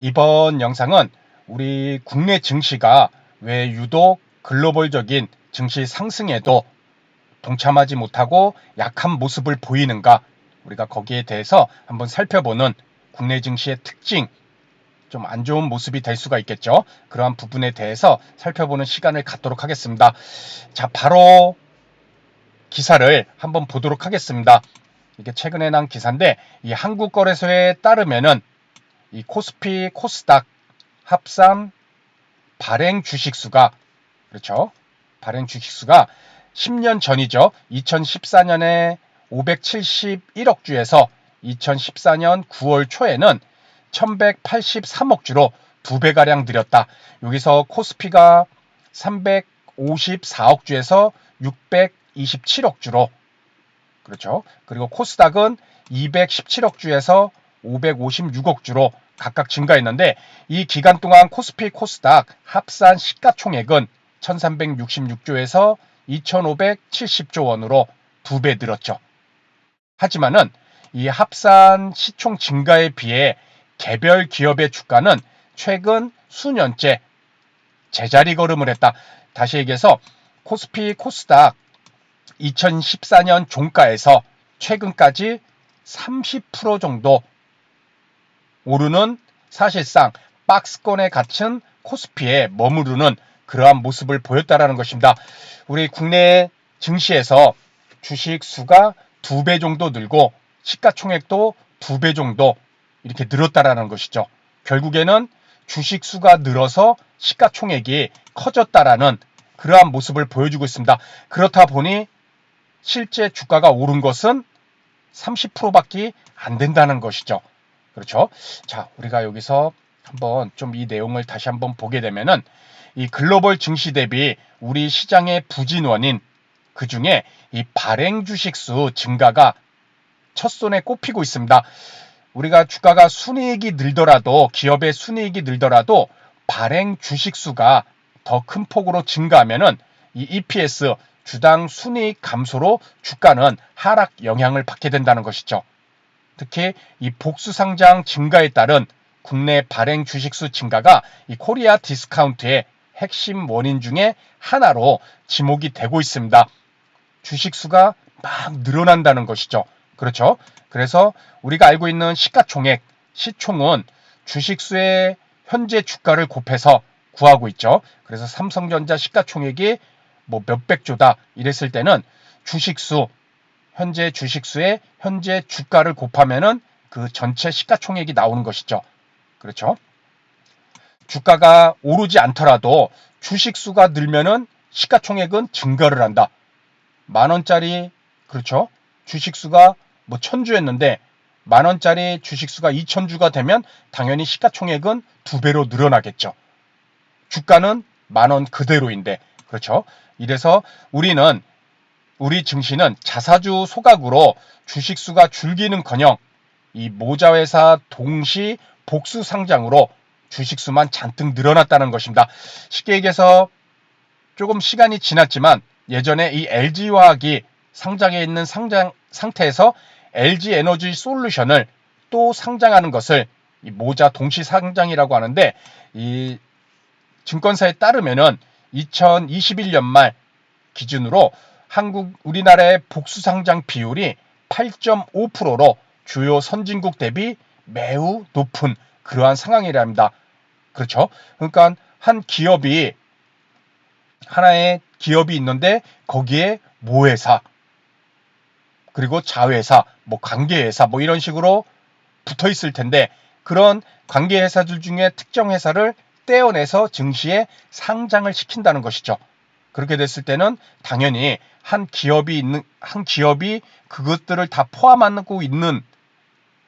이번 영상은 우리 국내 증시가 왜 유독 글로벌적인 증시 상승에도 동참하지 못하고 약한 모습을 보이는가, 우리가 거기에 대해서 한번 살펴보는 국내 증시의 특징, 좀 안 좋은 모습이 될 수가 있겠죠. 그러한 부분에 대해서 살펴보는 시간을 갖도록 하겠습니다. 자, 바로 기사를 한번 보도록 하겠습니다. 이게 최근에 난 기사인데, 이 한국거래소에 따르면은 이 코스피, 코스닥 합산 발행 주식수가, 그렇죠? 발행 주식수가 10년 전이죠. 2014년에 571억 주에서 2014년 9월 초에는 1183억 주로 2배가량 늘었다. 여기서 코스피가 354억 주에서 627억 주로, 그렇죠. 그리고 코스닥은 217억 주에서 556억 주로 각각 증가했는데, 이 기간 동안 코스피 코스닥 합산 시가총액은 1366조에서 2570조 원으로 2배 늘었죠. 하지만은 이 합산 시총 증가에 비해 개별 기업의 주가는 최근 수년째 제자리 걸음을 했다. 다시 얘기해서 코스피 코스닥 2014년 종가에서 최근까지 30% 정도 오르는, 사실상 박스권에 갇힌 코스피에 머무르는 그러한 모습을 보였다라는 것입니다. 우리 국내 증시에서 주식 수가 2배 정도 늘고 시가총액도 2배 정도 이렇게 늘었다라는 것이죠. 결국에는 주식 수가 늘어서 시가총액이 커졌다라는 그러한 모습을 보여주고 있습니다. 그렇다 보니 실제 주가가 오른 것은 30%밖에 안 된다는 것이죠. 그렇죠? 자, 우리가 여기서 한번 좀 이 내용을 다시 한번 보게 되면은, 이 글로벌 증시 대비 우리 시장의 부진 원인, 그 중에 이 발행 주식수 증가가 첫손에 꼽히고 있습니다. 우리가 주가가 순이익이 늘더라도, 기업의 순이익이 늘더라도 발행 주식수가 더 큰 폭으로 증가하면은 이 EPS, 주당 순이익 감소로 주가는 하락 영향을 받게 된다는 것이죠. 특히 이 복수 상장 증가에 따른 국내 발행 주식수 증가가 이 코리아 디스카운트의 핵심 원인 중에 하나로 지목이 되고 있습니다. 주식수가 막 늘어난다는 것이죠. 그렇죠? 그래서 우리가 알고 있는 시가총액, 시총은 주식수의 현재 주가를 곱해서 구하고 있죠. 그래서 삼성전자 시가총액이 뭐 몇백조다 이랬을 때는 주식수, 현재 주식수의 현재 주가를 곱하면은 그 전체 시가총액이 나오는 것이죠. 그렇죠? 주가가 오르지 않더라도 주식수가 늘면은 시가총액은 증가를 한다. 만원짜리, 그렇죠? 주식수가 뭐 1000주였는데 만원짜리 주식수가 2000주가 되면 당연히 시가총액은 2배로 늘어나겠죠. 주가는 만원 그대로인데, 그렇죠? 이래서 우리 증시는 자사주 소각으로 주식수가 줄기는커녕 이 모자회사 동시 복수 상장으로 주식수만 잔뜩 늘어났다는 것입니다. 쉽게 얘기해서 조금 시간이 지났지만 예전에 이 LG화학이 상장해 있는 상태에서 LG에너지 솔루션을 또 상장하는 것을 이 모자 동시 상장이라고 하는데, 이 증권사에 따르면은 2021년 말 기준으로 우리나라의 복수상장 비율이 8.5%로 주요 선진국 대비 매우 높은 그러한 상황이랍니다. 그렇죠? 그러니까 하나의 기업이 있는데 거기에 모회사, 그리고 자회사, 뭐 관계회사, 뭐 이런 식으로 붙어 있을 텐데, 그런 관계회사들 중에 특정 회사를 떼어내서 증시에 상장을 시킨다는 것이죠. 그렇게 됐을 때는 당연히 한 기업이 그것들을 다 포함하고 있는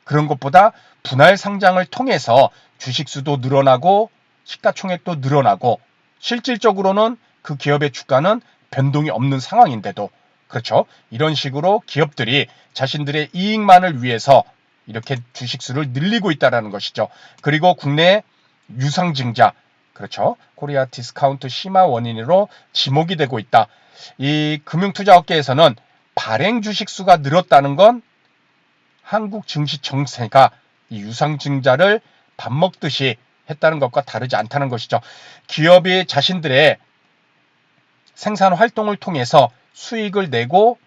그런 것보다 분할 상장을 통해서 주식수도 늘어나고 시가총액도 늘어나고 실질적으로는 그 기업의 주가는 변동이 없는 상황인데도, 그렇죠? 이런 식으로 기업들이 자신들의 이익만을 위해서 이렇게 주식수를 늘리고 있다는 것이죠. 그리고 국내 유상증자, 그렇죠? 코리아 디스카운트 심화 원인으로 지목이 되고 있다. 이 금융투자업계에서는 발행 주식수가 늘었다는 건 한국 증시 정세가 이 유상증자를 밥 먹듯이 했다는 것과 다르지 않다는 것이죠. 기업이 자신들의 생산 활동을 통해서 수익을 내고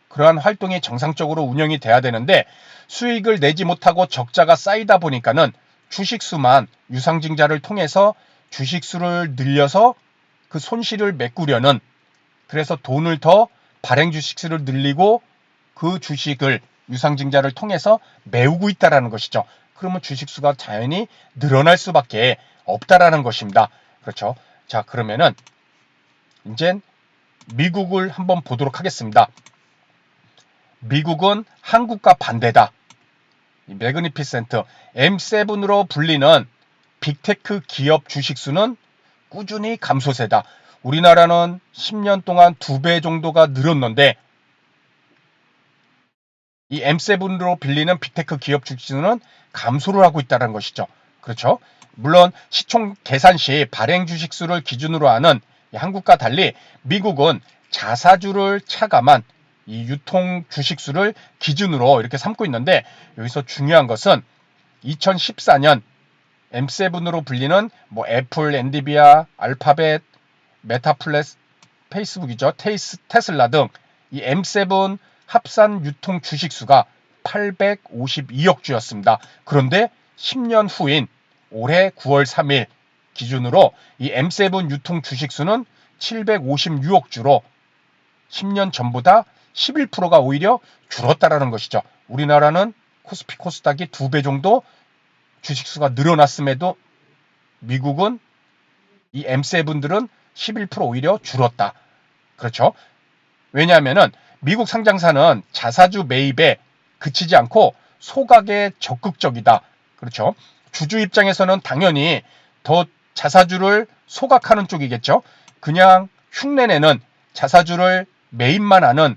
그러한 활동이 정상적으로 운영이 돼야 되는데 수익을 내지 못하고 적자가 쌓이다 보니까는 주식수만 유상증자를 통해서 주식수를 늘려서 그 손실을 메꾸려는, 그래서 돈을 더 발행 주식수를 늘리고 그 주식을 유상증자를 통해서 메우고 있다라는 것이죠. 그러면 주식수가 자연히 늘어날 수밖에 없다라는 것입니다. 그렇죠. 자, 그러면은 이제 미국을 한번 보도록 하겠습니다. 미국은 한국과 반대다. 매그니피센트 M7으로 불리는 빅테크 기업 주식수는 꾸준히 감소세다. 우리나라는 10년 동안 2배 정도가 늘었는데 이 M7으로 빌리는 빅테크 기업 주식수는 감소를 하고 있다는 것이죠. 그렇죠? 물론 시총 계산 시 발행 주식수를 기준으로 하는 한국과 달리 미국은 자사주를 차감한 이 유통 주식수를 기준으로 이렇게 삼고 있는데, 여기서 중요한 것은 2014년 M7으로 불리는 뭐 애플, 엔비디아, 알파벳, 메타플레스, 페이스북이죠. 테슬라 등 이 M7 합산 유통 주식수가 852억 주였습니다. 그런데 10년 후인 올해 9월 3일 기준으로 이 M7 유통 주식수는 756억 주로 10년 전보다 11%가 오히려 줄었다라는 것이죠. 우리나라는 코스피 코스닥이 2배 정도 주식수가 늘어났음에도 미국은 이 M7들은 11% 오히려 줄었다. 그렇죠? 왜냐하면은 미국 상장사는 자사주 매입에 그치지 않고 소각에 적극적이다. 그렇죠? 주주 입장에서는 당연히 더 자사주를 소각하는 쪽이겠죠. 그냥 흉내내는 자사주를 매입만 하는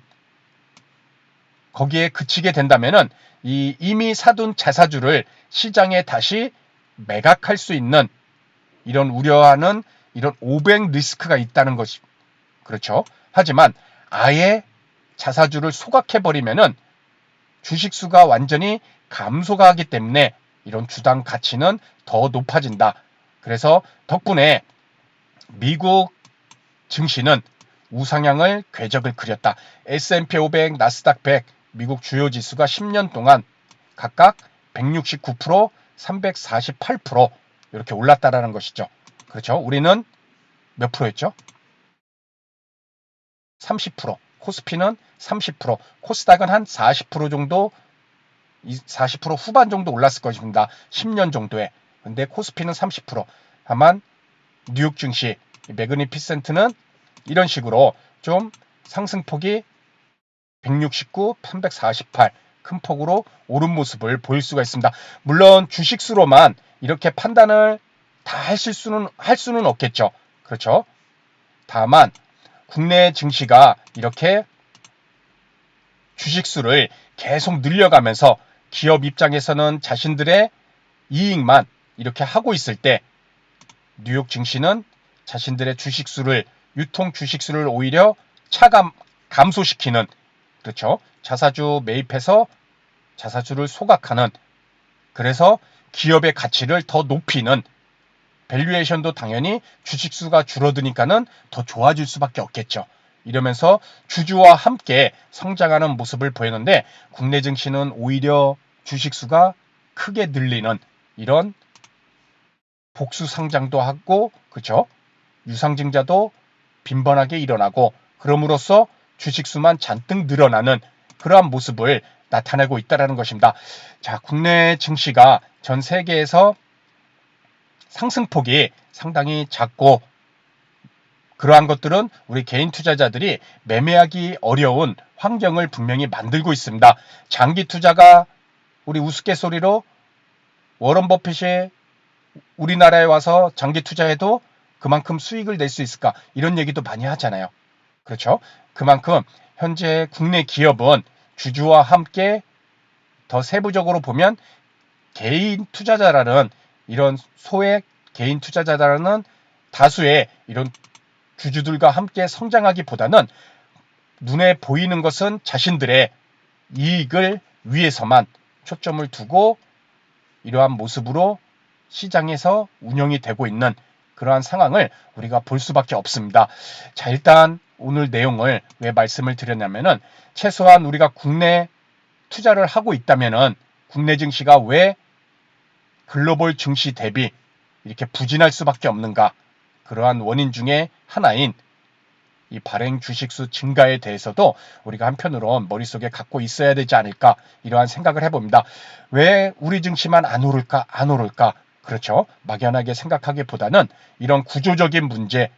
거기에 그치게 된다면은 이 이미 사둔 자사주를 시장에 다시 매각할 수 있는 이런 우려하는 이런 오백 리스크가 있다는 것이 그렇죠. 하지만 아예 자사주를 소각해버리면은 주식수가 완전히 감소가 하기 때문에 이런 주당 가치는 더 높아진다. 그래서 덕분에 미국 증시는 우상향을 궤적을 그렸다. S&P 500, 나스닥 100, 미국 주요 지수가 10년 동안 각각 169%, 348% 이렇게 올랐다라는 것이죠. 그렇죠. 우리는 몇 프로였죠? 30%. 코스피는 30%, 코스닥은 한 40% 정도, 40% 후반 정도 올랐을 것입니다. 10년 정도에. 근데 코스피는 30%. 다만 뉴욕 증시, 매그니피센트는 이런 식으로 좀 상승폭이 169, 348 큰 폭으로 오른 모습을 보일 수가 있습니다. 물론 주식수로만 이렇게 판단을 다 할 수는 없겠죠. 그렇죠? 다만 국내 증시가 이렇게 주식수를 계속 늘려가면서 기업 입장에서는 자신들의 이익만 이렇게 하고 있을 때 뉴욕 증시는 자신들의 주식수를 유통 주식수를 오히려 감소시키는, 그렇죠. 자사주 매입해서 자사주를 소각하는, 그래서 기업의 가치를 더 높이는, 밸류에이션도 당연히 주식수가 줄어드니까는 더 좋아질 수밖에 없겠죠. 이러면서 주주와 함께 성장하는 모습을 보였는데 국내 증시는 오히려 주식수가 크게 늘리는 이런 복수 상장도 하고, 그렇죠? 유상증자도 빈번하게 일어나고 그럼으로써 주식수만 잔뜩 늘어나는 그러한 모습을 나타내고 있다는 것입니다. 자, 국내 증시가 전 세계에서 상승폭이 상당히 작고 그러한 것들은 우리 개인 투자자들이 매매하기 어려운 환경을 분명히 만들고 있습니다. 장기 투자가 우리 우스갯소리로 워런 버핏이 우리나라에 와서 장기 투자해도 그만큼 수익을 낼 수 있을까? 이런 얘기도 많이 하잖아요. 그렇죠? 그만큼 현재 국내 기업은 주주와 함께 더 세부적으로 보면 개인 투자자라는 이런 소액 개인 투자자라는 다수의 이런 주주들과 함께 성장하기보다는 눈에 보이는 것은 자신들의 이익을 위해서만 초점을 두고 이러한 모습으로 시장에서 운영이 되고 있는 그러한 상황을 우리가 볼 수밖에 없습니다. 자, 일단 오늘 내용을 왜 말씀을 드렸냐면은 최소한 우리가 국내 투자를 하고 있다면은 국내 증시가 왜 글로벌 증시 대비 이렇게 부진할 수밖에 없는가? 그러한 원인 중에 하나인 이 발행 주식수 증가에 대해서도 우리가 한편으론 머릿속에 갖고 있어야 되지 않을까 이러한 생각을 해봅니다. 왜 우리 증시만 안 오를까? 안 오를까? 그렇죠. 막연하게 생각하기보다는 이런 구조적인 문제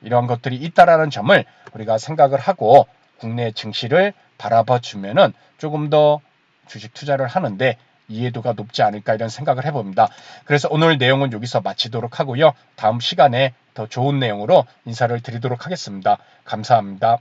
이런 것들이 있다라는 점을 우리가 생각을 하고 국내 증시를 바라봐 주면은 조금 더 주식 투자를 하는데 이해도가 높지 않을까 이런 생각을 해봅니다. 그래서 오늘 내용은 여기서 마치도록 하고요. 다음 시간에 더 좋은 내용으로 인사를 드리도록 하겠습니다. 감사합니다.